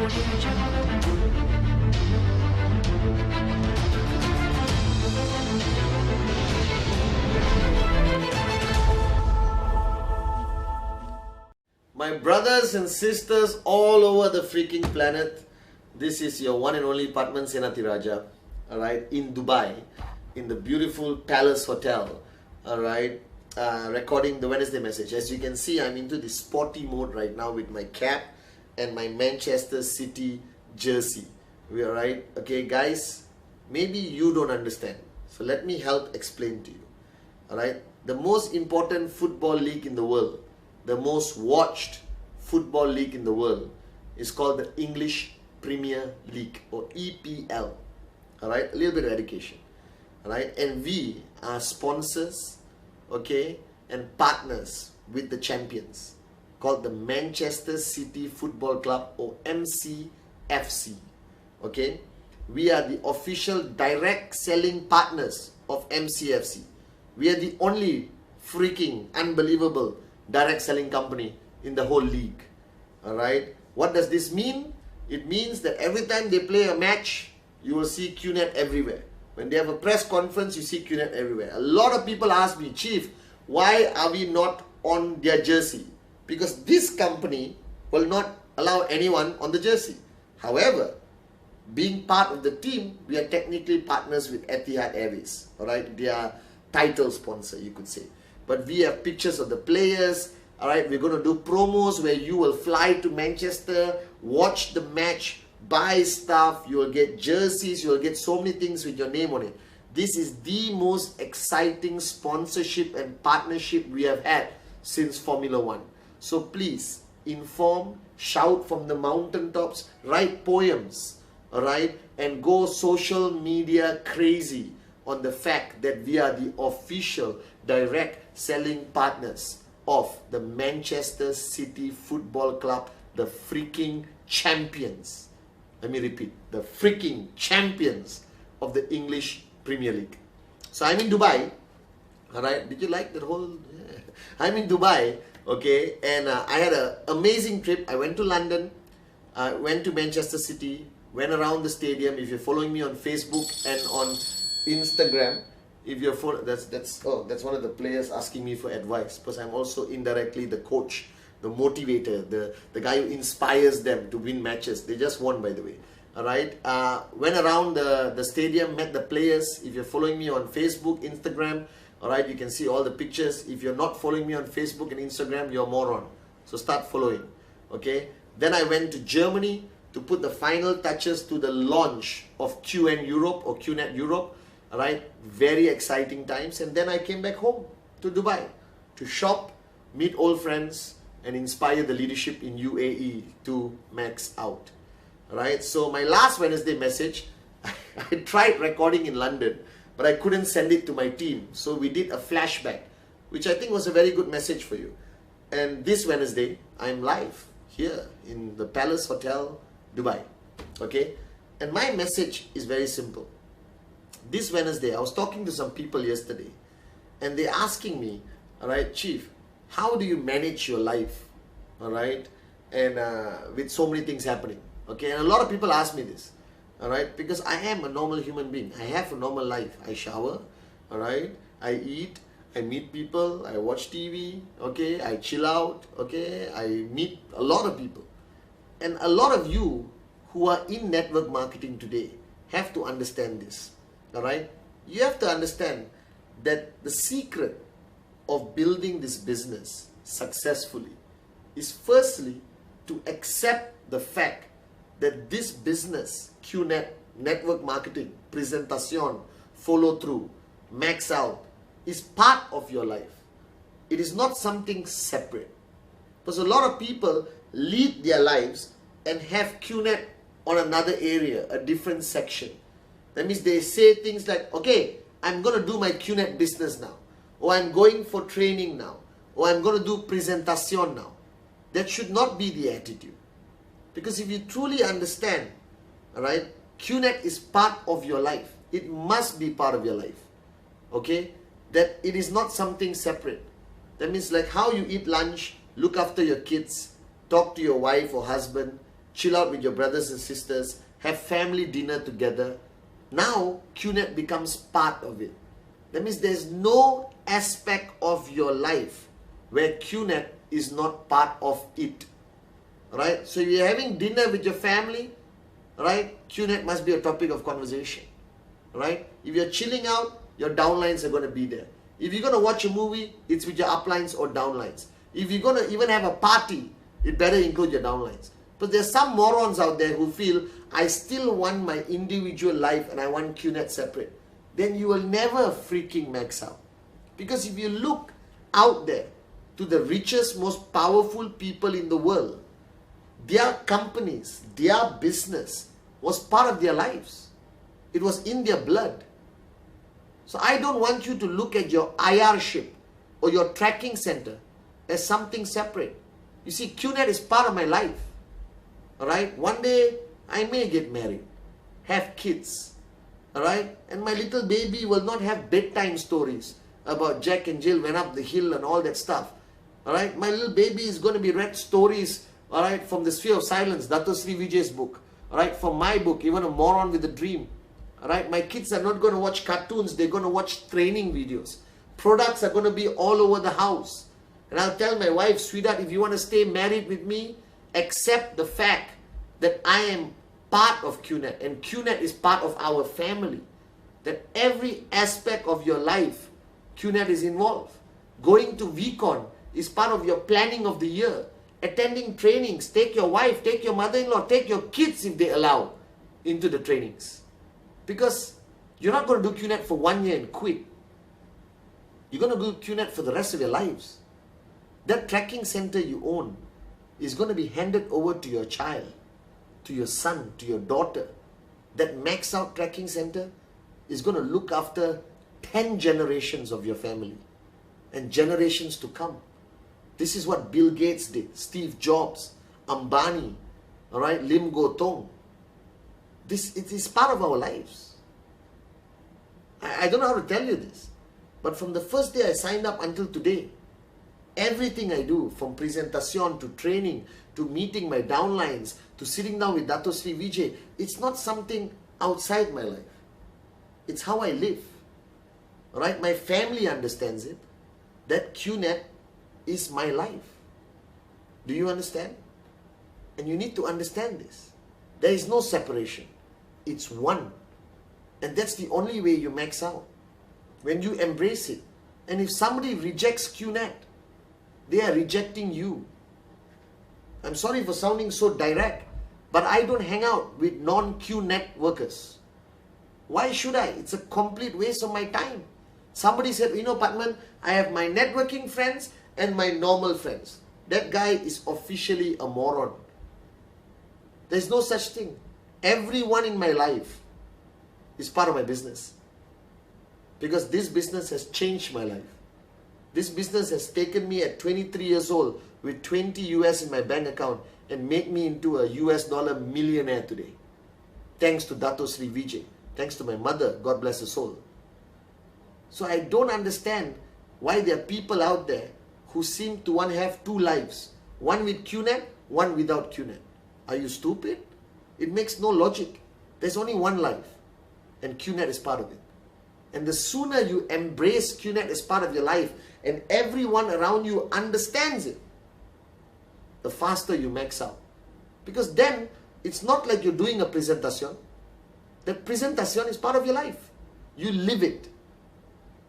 Audio Jungle. My brothers and sisters all over the freaking planet, this is your one and only Padman Senatiraja, alright, in Dubai, in the beautiful Palace Hotel, alright, recording the Wednesday message. As you can see, I'm into the sporty mode right now with my cap and my Manchester City jersey. We alright? Okay, guys, maybe you don't understand, so let me help explain to you. Alright, the most important football league in the world, the most watched football league in the world, is called the English Premier League, or EPL. Alright, a little bit of education. Alright, and we are sponsors, okay, and partners with the champions, called the Manchester City Football Club, or MCFC. Okay, we are the official direct selling partners of MCFC. We are the only freaking unbelievable direct selling company in the whole league. Alright, what does this mean? It means that every time they play a match, you will see QNet everywhere. When they have a press conference, you see QNet everywhere. A lot of people ask me, Chief, why are we not on their jersey? Because this company will not allow anyone on the jersey. However, being part of the team, we are technically partners with Etihad Airways. Alright, they are title sponsor, you could say. But we have pictures of the players. Alright, we're going to do promos where you will fly to Manchester, watch the match, buy stuff, you will get jerseys, you will get so many things with your name on it. This is the most exciting sponsorship and partnership we have had since Formula One. So please, inform, shout from the mountaintops, write poems, alright, and go social media crazy on the fact that we are the official direct selling partners of the Manchester City Football Club, the freaking champions. Let me repeat, the freaking champions of the English Premier League. So I'm in Dubai, alright, did you like that whole, yeah. I'm in Dubai, okay, and I had an amazing trip. I went to London, went to Manchester City, went around the stadium. If you're following me on Facebook and on Instagram, if you're that's one of the players asking me for advice, because I'm also indirectly the coach, the motivator, the guy who inspires them to win matches. They just won, by the way. Alright, went around the stadium, met the players. If you're following me on Facebook, Instagram, alright, you can see all the pictures. If you're not following me on Facebook and Instagram, you're a moron, so start following. Okay, then I went to Germany to put the final touches to the launch of QN Europe, or QNet Europe. Alright, very exciting times. And then I came back home to Dubai to shop, meet old friends, and inspire the leadership in UAE to max out. Alright, so my last Wednesday message, I tried recording in London, but I couldn't send it to my team. So we did a flashback, which I think was a very good message for you. And this Wednesday, I'm live here in the Palace Hotel, Dubai. Okay, and my message is very simple. This Wednesday, I was talking to some people yesterday, and they're asking me, alright, Chief, how do you manage your life, alright, and with so many things happening, okay? And a lot of people ask me this, alright, because I am a normal human being. I have a normal life. I shower, alright, I eat, I meet people, I watch TV, okay, I chill out, okay, I meet a lot of people. And a lot of you who are in network marketing today have to understand this. Alright, you have to understand that the secret of building this business successfully is firstly to accept the fact that this business, QNet, network marketing, presentation, follow through, max out, is part of your life. It is not something separate. Because a lot of people lead their lives and have QNet on another area, a different section. That means they say things like, okay, I'm going to do my QNet business now, or I'm going for training now, or I'm going to do presentation now. That should not be the attitude. Because if you truly understand, alright, QNet is part of your life. It must be part of your life. Okay? That it is not something separate. That means like how you eat lunch, look after your kids, talk to your wife or husband, chill out with your brothers and sisters, have family dinner together. Now, QNET becomes part of it. That means there's no aspect of your life where QNET is not part of it. Right? So if you're having dinner with your family, right, QNET must be a topic of conversation. Right? If you're chilling out, your downlines are going to be there. If you're going to watch a movie, it's with your uplines or downlines. If you're going to even have a party, it better include your downlines. But there's some morons out there who feel, I still want my individual life and I want QNET separate. Then you will never freaking max out. Because if you look out there to the richest, most powerful people in the world, their companies, their business was part of their lives. It was in their blood. So I don't want you to look at your IR ship or your tracking center as something separate. You see, QNET is part of my life. Alright? One day, I may get married, have kids. Alright? And my little baby will not have bedtime stories about Jack and Jill went up the hill and all that stuff. Alright? My little baby is going to be read stories, alright, from the Sphere of Silence, Dato Sri Vijay's book. Alright? From my book, even A Moron with a Dream. Alright? My kids are not going to watch cartoons, they're going to watch training videos. Products are going to be all over the house. And I'll tell my wife, sweetheart, if you want to stay married with me, accept the fact that I am part of QNET and QNET is part of our family. That every aspect of your life, QNET is involved. Going to VCon is part of your planning of the year. Attending trainings, take your wife, take your mother-in-law, take your kids if they allow into the trainings. Because you're not going to do QNET for 1 year and quit. You're going to do QNET for the rest of your lives. That tracking center you own is going to be handed over to your child, to your son, to your daughter. That max out tracking center is going to look after 10 generations of your family and generations to come. This is what Bill Gates did, Steve Jobs, Ambani, all right, Lim Gotong. It is part of our lives. I don't know how to tell you this, but from the first day I signed up until today, everything I do, from presentation to training, to meeting my downlines, to sitting down with Dato Sri Vijay, it's not something outside my life. It's how I live. Right? My family understands it. That QNET is my life. Do you understand? And you need to understand this. There is no separation. It's one. And that's the only way you max out. When you embrace it. And if somebody rejects QNET, they are rejecting you. I'm sorry for sounding so direct, but I don't hang out with non-QNET workers. Why should I? It's a complete waste of my time. Somebody said, you know, Patman, I have my networking friends and my normal friends. That guy is officially a moron. There's no such thing. Everyone in my life is part of my business. Because this business has changed my life. This business has taken me at 23 years old with 20 US in my bank account and made me into a US dollar millionaire today. Thanks to Dato Sri Vijay. Thanks to my mother, God bless her soul. So I don't understand why there are people out there who seem to want to have two lives. One with QNET, one without QNET. Are you stupid? It makes no logic. There's only one life. And QNET is part of it. And the sooner you embrace QNET as part of your life and everyone around you understands it, the faster you max out. Because then, it's not like you're doing a presentation. The presentation is part of your life. You live it.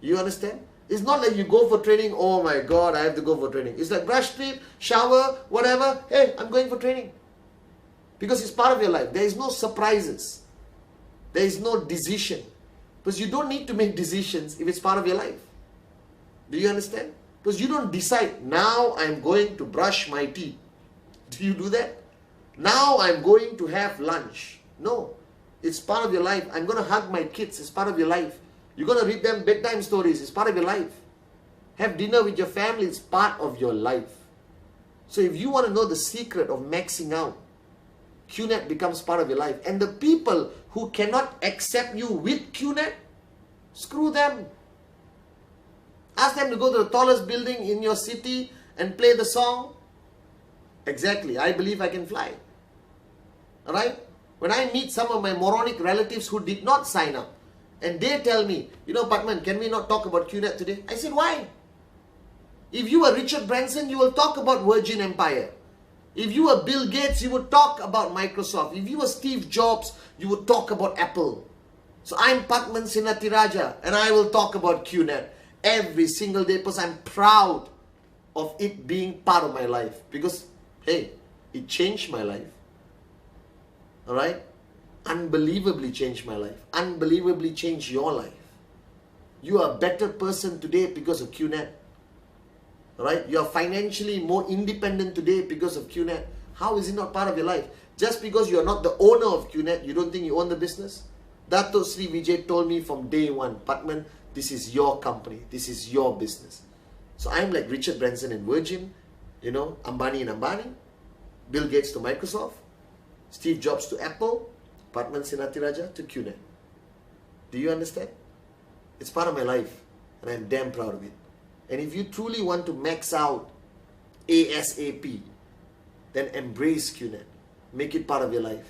You understand? It's not like you go for training, oh my God, I have to go for training. It's like brush teeth, shower, whatever. Hey, I'm going for training. Because it's part of your life. There is no surprises. There is no decision. Because you don't need to make decisions if it's part of your life. Do you understand? Because you don't decide, now I'm going to brush my teeth. Do you do that? Now I'm going to have lunch. No. It's part of your life. I'm going to hug my kids. It's part of your life. You're going to read them bedtime stories. It's part of your life. Have dinner with your family. It's part of your life. So if you want to know the secret of maxing out, QNET becomes part of your life. And the people who cannot accept you with QNET, screw them. Ask them to go to the tallest building in your city and play the song. Exactly. I believe I can fly. Alright? When I meet some of my moronic relatives who did not sign up, and they tell me, you know, Patman, can we not talk about QNet today? I said, why? If you were Richard Branson, you will talk about Virgin Empire. If you were Bill Gates, you would talk about Microsoft. If you were Steve Jobs, you would talk about Apple. So I'm Patman Sinatiraja, and I will talk about QNet every single day because I'm proud of it being part of my life. Because, hey, it changed my life. Alright? Unbelievably changed my life. Unbelievably changed your life. You are a better person today because of QNet. Alright? You are financially more independent today because of QNet. How is it not part of your life? Just because you are not the owner of QNet, you don't think you own the business? Dato Sri Vijay told me from day one, Patman, this is your company. This is your business. So I'm like Richard Branson and Virgin, you know, Ambani and Ambani, Bill Gates to Microsoft, Steve Jobs to Apple, Patman Sinatiraja to QNet. Do you understand? It's part of my life, and I'm damn proud of it. And if you truly want to max out ASAP, then embrace QNet. Make it part of your life.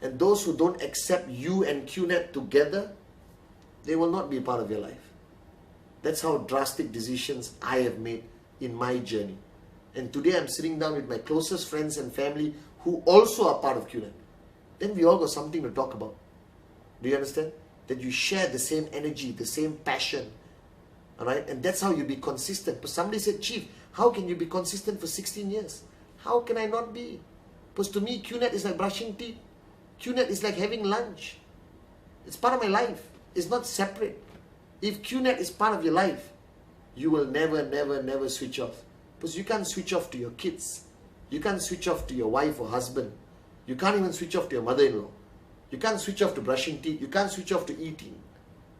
And those who don't accept you and QNet together, they will not be part of your life. That's how drastic decisions I have made in my journey. And today I'm sitting down with my closest friends and family who also are part of QNet. Then we all got something to talk about. Do you understand? That you share the same energy, the same passion. Alright? And that's how you be consistent. But somebody said, Chief, how can you be consistent for 16 years? How can I not be? Because to me, QNet is like brushing teeth. QNet is like having lunch. It's part of my life. It's not separate. If QNet is part of your life, you will never, never, never switch off. Because you can't switch off to your kids. You can't switch off to your wife or husband. You can't even switch off to your mother-in-law. You can't switch off to brushing teeth. You can't switch off to eating.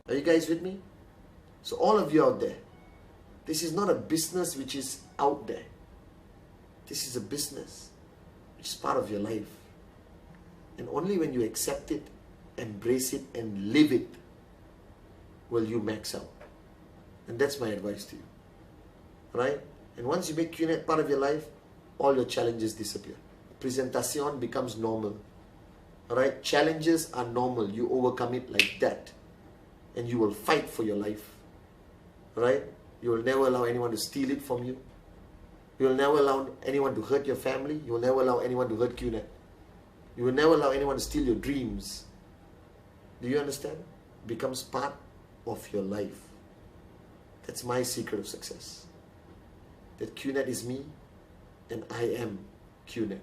Are you guys with me? So all of you out there, this is not a business which is out there. This is a business which is part of your life. And only when you accept it, embrace it, and live it, will you max out. And that's my advice to you. Right? And once you make QNet part of your life, all your challenges disappear. Presentación becomes normal. Alright? Challenges are normal. You overcome it like that. And you will fight for your life. Right? You will never allow anyone to steal it from you. You will never allow anyone to hurt your family. You will never allow anyone to hurt QNet. You will never allow anyone to steal your dreams. Do you understand? It becomes part of your life. That's my secret of success. That QNet is me and I am QNet.